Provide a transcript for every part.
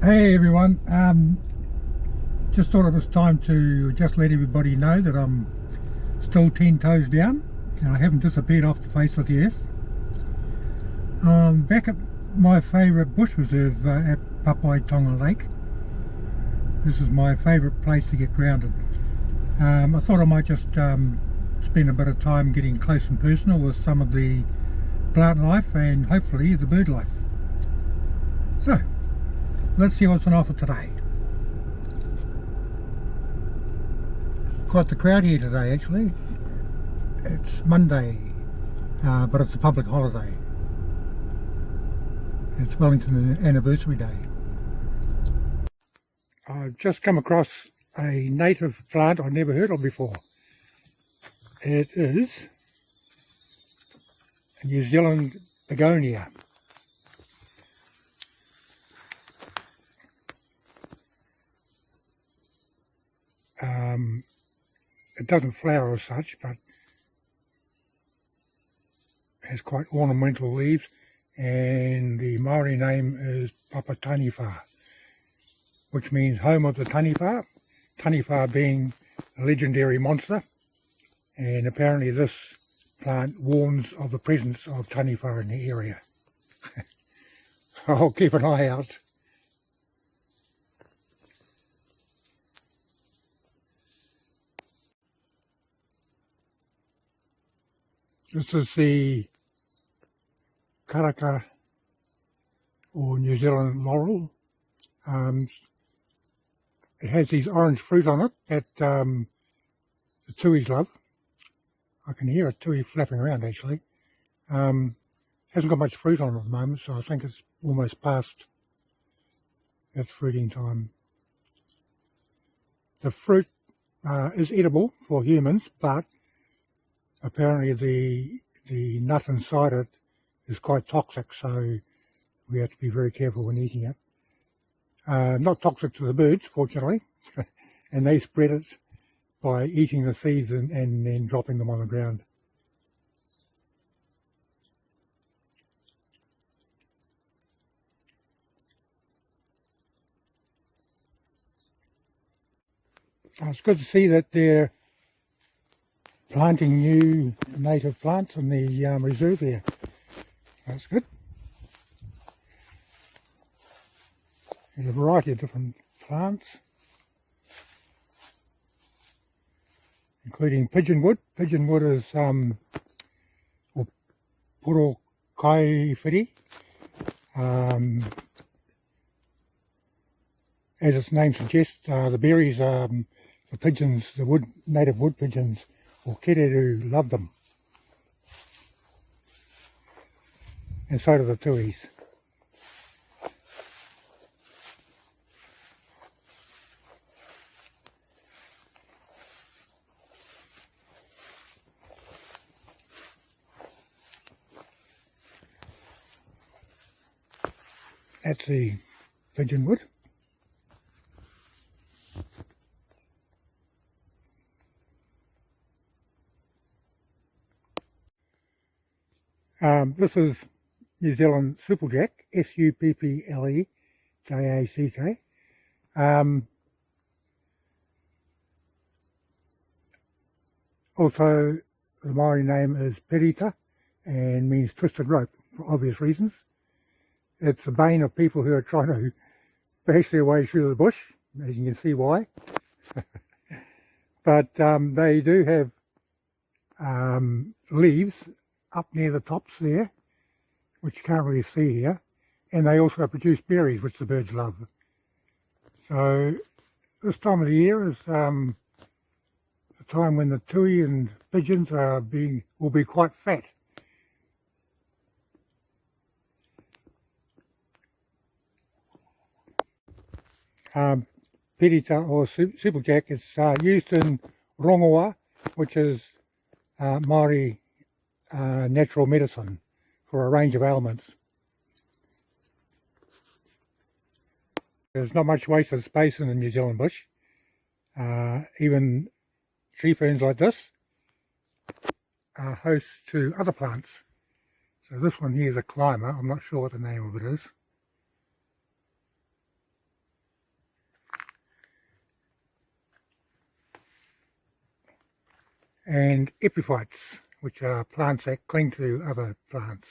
Hey everyone, just thought it was time to just let everybody know that I'm still 10 toes down and I haven't disappeared off the face of the earth. I'm back at my favourite bush reserve at Papaitonga Lake. This is my favourite place to get grounded. I thought I might just spend a bit of time getting close and personal with some of the plant life and hopefully the bird life. So, let's see what's on offer today. Quite the crowd here today actually. It's Monday, but it's a public holiday. It's Wellington Anniversary Day. I've just come across a native plant I've never heard of before. It is a New Zealand begonia. It doesn't flower as such, but has quite ornamental leaves, and the Maori name is Papaitonga, which means home of the taniwha. Taniwha being a legendary monster, and apparently this plant warns of the presence of taniwha in the area. I'll keep an eye out. This is the karaka, or New Zealand laurel. It has these orange fruit on it that the tuis love. I can hear a tui flapping around actually. Hasn't got much fruit on it at the moment, so I think it's almost past its fruiting time. The fruit is edible for humans, but apparently the nut inside it is quite toxic, so we have to be very careful when eating it. Not toxic to the birds, fortunately, and they spread it by eating the seeds and then dropping them on the ground. It's good to see that they're planting new native plants in the reserve here. That's good. There's a variety of different plants, including pigeonwood. Pigeonwood is or puro kaiwhiri. As its name suggests, the berries are the pigeons, the native wood pigeons, or kereru, love them. And so do the tuis. That's the pigeonwood. This is New Zealand supplejack, S-U-P-P-L-E-J-A-C-K. Also, the Maori name is perita and means twisted rope for obvious reasons. It's the bane of people who are trying to bash their way through the bush, as you can see why. But they do have leaves up near the tops there, which you can't really see here, and they also produce berries, which the birds love. So this time of the year is the time when the tui and pigeons will be quite fat. Perita or supplejack is used in rongoa, which is Maori natural medicine for a range of ailments. There's not much wasted space in the New Zealand bush. Even tree ferns like this are host to other plants. So this one here is a climber. I'm not sure what the name of it is. and epiphytes, which are plants that cling to other plants.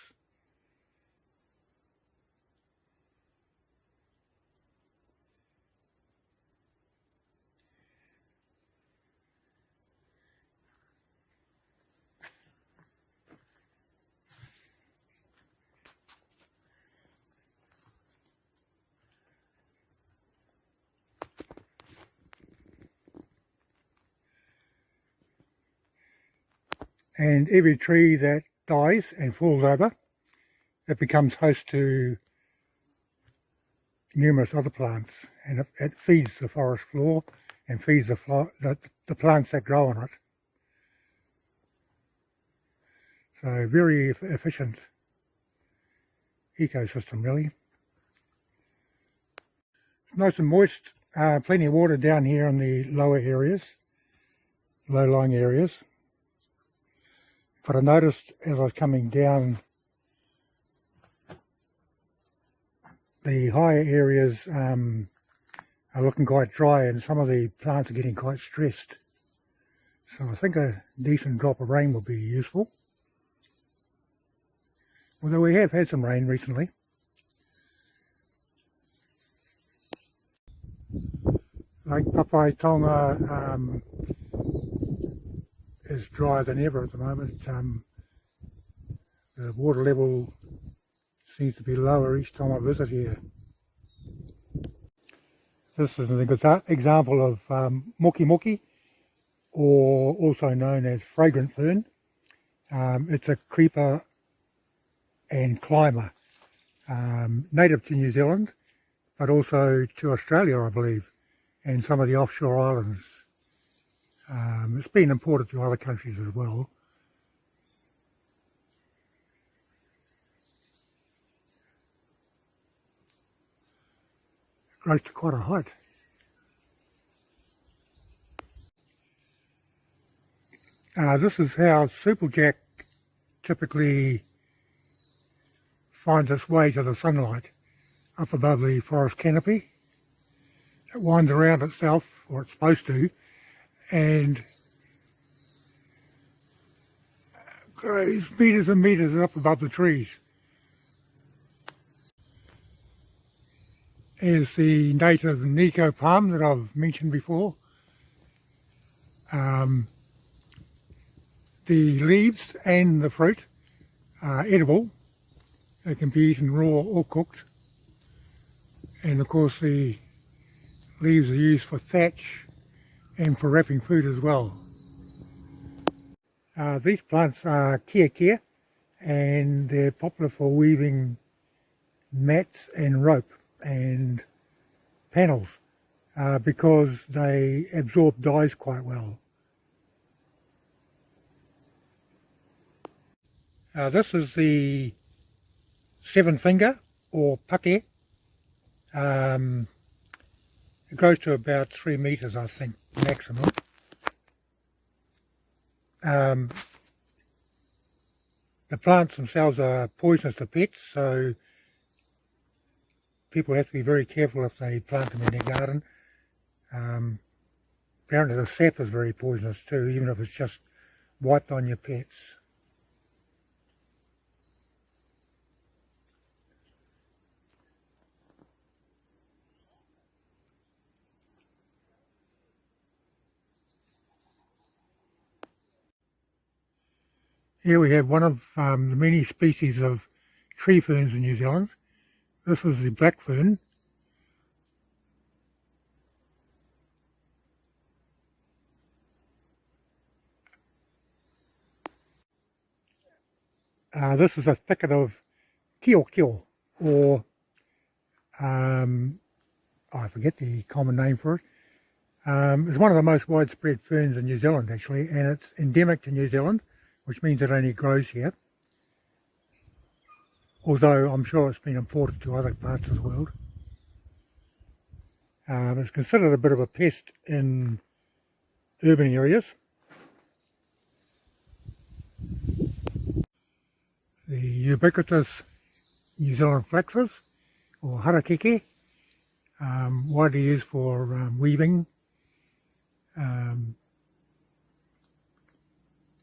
And every tree that dies and falls over, it becomes host to numerous other plants, and it feeds the forest floor and feeds the plants that grow on it. So very efficient ecosystem really. It's nice and moist, plenty of water down here in the lower areas, low-lying areas. But I noticed as I was coming down, the higher areas are looking quite dry, and some of the plants are getting quite stressed. So I think a decent drop of rain will be useful. Although we have had some rain recently. Lake Papaitonga is drier than ever at the moment. The water level seems to be lower each time I visit here. This is an example of moki moki, or also known as fragrant fern. It's a creeper and climber, native to New Zealand, but also to Australia, I believe, and some of the offshore islands. It's been imported to other countries as well. It grows to quite a height. This is how superjack typically finds its way to the sunlight up above the forest canopy. It winds around itself, or it's supposed to, and grows metres and metres up above the trees. Here's the native Nico palm that I've mentioned before. The leaves and the fruit are edible. They can be eaten raw or cooked. And of course the leaves are used for thatch and for wrapping food as well. These plants are kia, and they're popular for weaving mats and rope and panels because they absorb dyes quite well. This is the seven finger, or pake. It grows to about 3 metres, I think, maximum. The plants themselves are poisonous to pets, so people have to be very careful if they plant them in their garden. Apparently the sap is very poisonous too, even if it's just wiped on your pets. Here we have one of the many species of tree ferns in New Zealand. This is the black fern. This is a thicket of kio, or I forget the common name for it. It's one of the most widespread ferns in New Zealand actually, and it's endemic to New Zealand, which means it only grows here. Although I'm sure it's been imported to other parts of the world. It's considered a bit of a pest in urban areas. The ubiquitous New Zealand flaxus, or harakeke, widely used for weaving,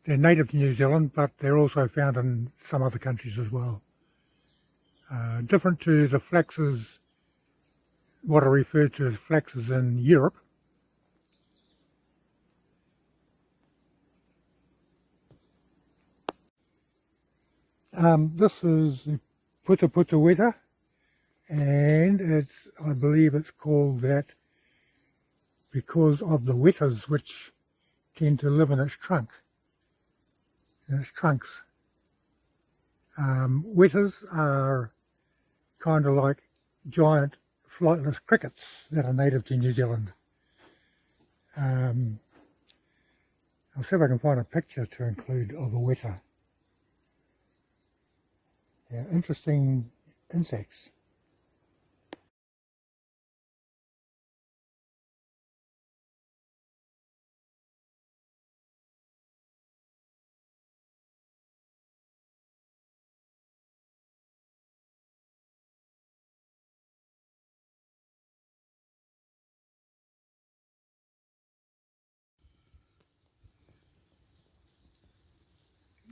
They're native to New Zealand, but they're also found in some other countries as well. Different to the flaxes, what are referred to as flaxes in Europe. This is the Papaitonga, and I believe it's called that because of the wetters which tend to live in its trunk, in its trunks. Wetters are kind of like giant flightless crickets that are native to New Zealand. I'll see if I can find a picture to include of a wetter. Yeah, interesting insects.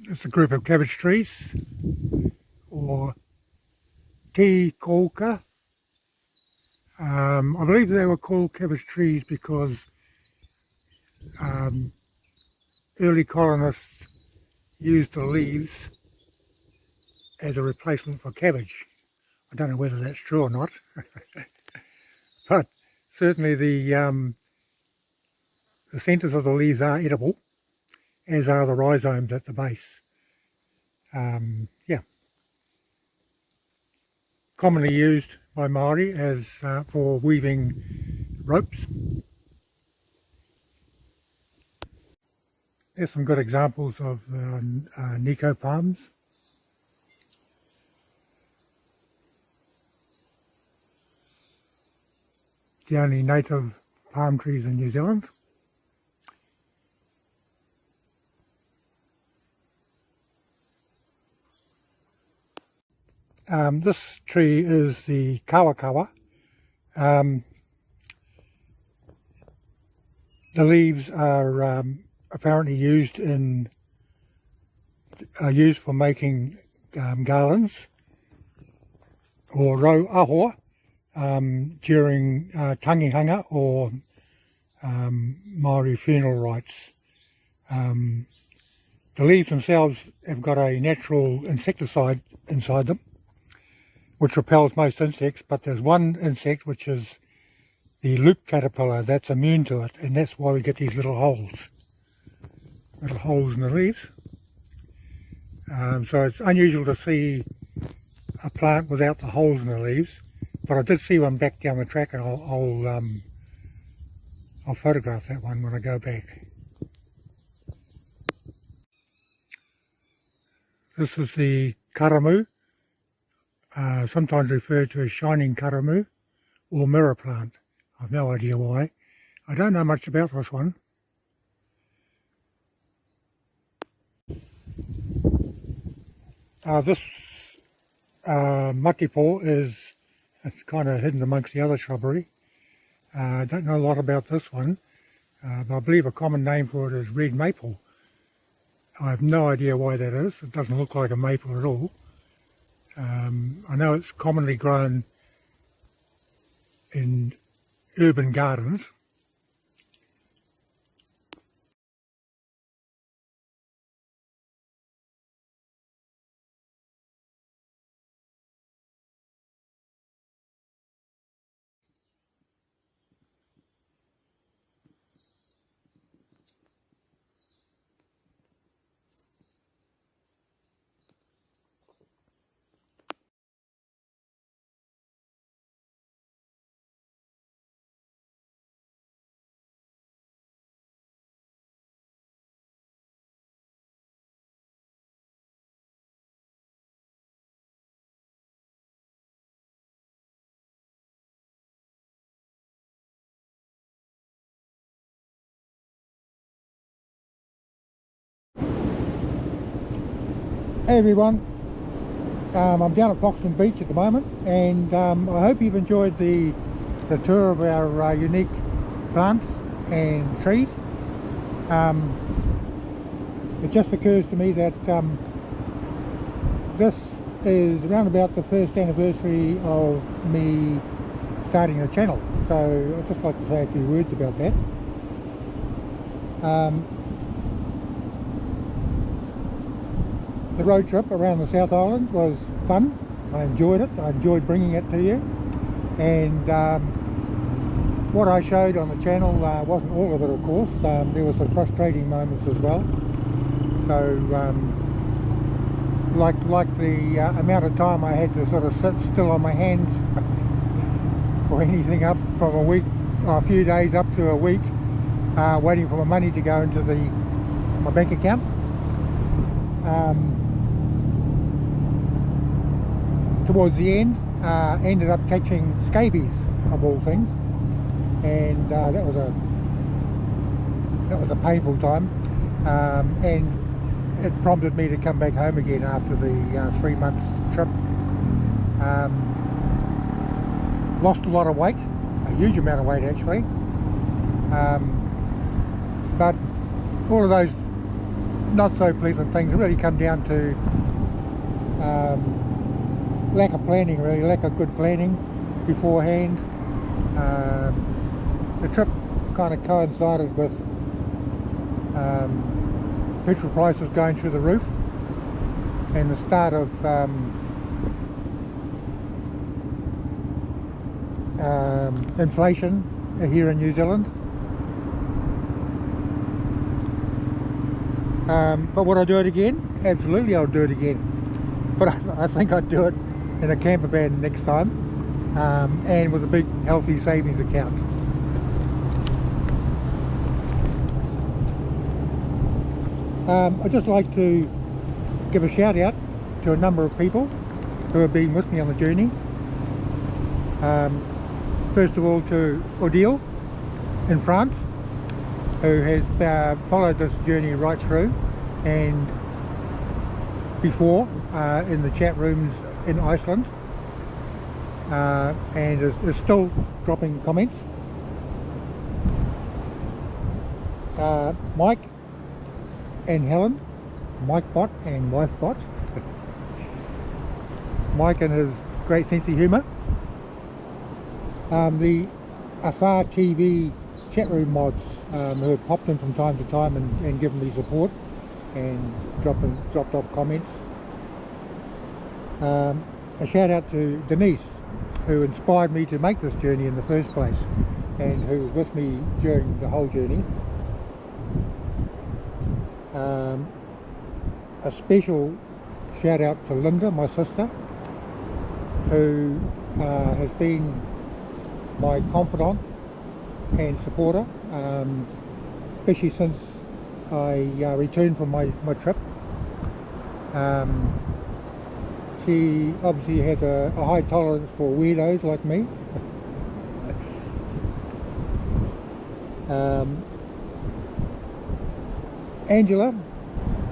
It's a group of cabbage trees, or te kolka. I believe they were called cabbage trees because early colonists used the leaves as a replacement for cabbage. I don't know whether that's true or not, but certainly the centres of the leaves are edible, as are the rhizomes at the base. Yeah, commonly used by Maori as for weaving ropes. There's some good examples of Nico palms. The only native palm trees in New Zealand. This tree is the kawakawa. The leaves are apparently used for making garlands or ro ahoa during tangihanga or Maori funeral rites. The leaves themselves have got a natural insecticide inside them, which repels most insects, but there's one insect which is the loop caterpillar that's immune to it, and that's why we get these little holes in the leaves. So it's unusual to see a plant without the holes in the leaves, but I did see one back down the track, and I'll photograph that one when I go back. This is the karamu, sometimes referred to as shining karamu or mirror plant. I've no idea why. I don't know much about this one. This matipo it's kind of hidden amongst the other shrubbery. I don't know a lot about this one, but I believe a common name for it is red maple. I have no idea why that is. It doesn't look like a maple at all. I know it's commonly grown in urban gardens. Hey everyone, I'm down at Foxton Beach at the moment, and I hope you've enjoyed the tour of our unique plants and trees. it just occurs to me that this is around about the first anniversary of me starting a channel, so I'd just like to say a few words about that. The road trip around the South Island was fun. I enjoyed it. I enjoyed bringing it to you, and what I showed on the channel wasn't all of it, of course. There were some frustrating moments as well. So like the amount of time I had to sort of sit still on my hands for anything up from a week, or a few days up to a week, waiting for my money to go into my bank account. Towards the end, ended up catching scabies, of all things, and that was a painful time, and it prompted me to come back home again after the 3 months trip. Lost a lot of weight, a huge amount of weight actually, but all of those not so pleasant things really come down to lack of planning, really, lack of good planning beforehand. The trip kind of coincided with petrol prices going through the roof and the start of inflation here in New Zealand. But would I do it again? Absolutely, I'll do it again. But I think I'd do it in a camper van next time, and with a big healthy savings account. I'd just like to give a shout out to a number of people who have been with me on the journey. First of all, to Odile in France, who has followed this journey right through, and before in the chat rooms in Iceland, and is still dropping comments. Mike and Helen, Mike Bot and Wife Bot. Mike and his great sense of humour. The Afar TV chat room mods who have popped in from time to time and given me support and dropped off comments. A shout out to Denise, who inspired me to make this journey in the first place, and who was with me during the whole journey. A special shout out to Linda, my sister, who has been my confidant and supporter, especially since I returned from my trip. She obviously has a high tolerance for weirdos like me. Angela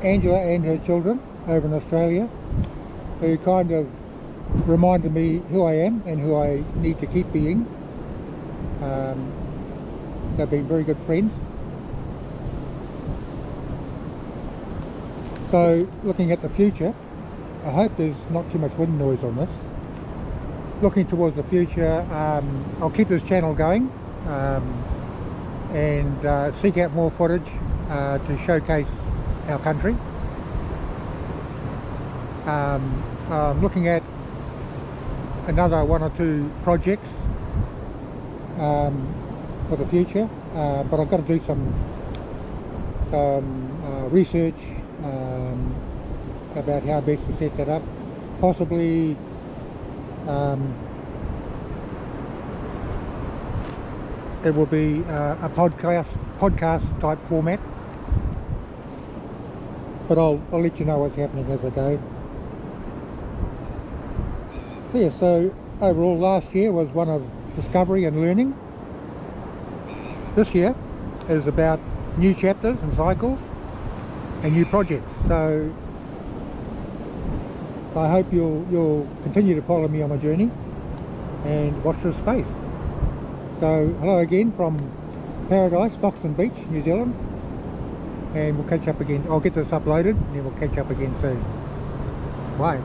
and her children over in Australia, who kind of reminded me who I am and who I need to keep being. They've been very good friends. So looking at the future, I hope there's not too much wind noise on this. Looking towards the future, I'll keep this channel going, and seek out more footage to showcase our country. I'm looking at another 1 or 2 projects for the future, but I've got to do some research about how best to set that up. Possibly it will be a podcast type format, but I'll let you know what's happening as I go. So yeah, so overall last year was one of discovery and learning. This year is about new chapters and cycles and new projects. So I hope you'll continue to follow me on my journey and watch this space. So hello again from Paradise, Foxton Beach, New Zealand. and we'll catch up again. I'll get this uploaded and then we'll catch up again soon. Bye.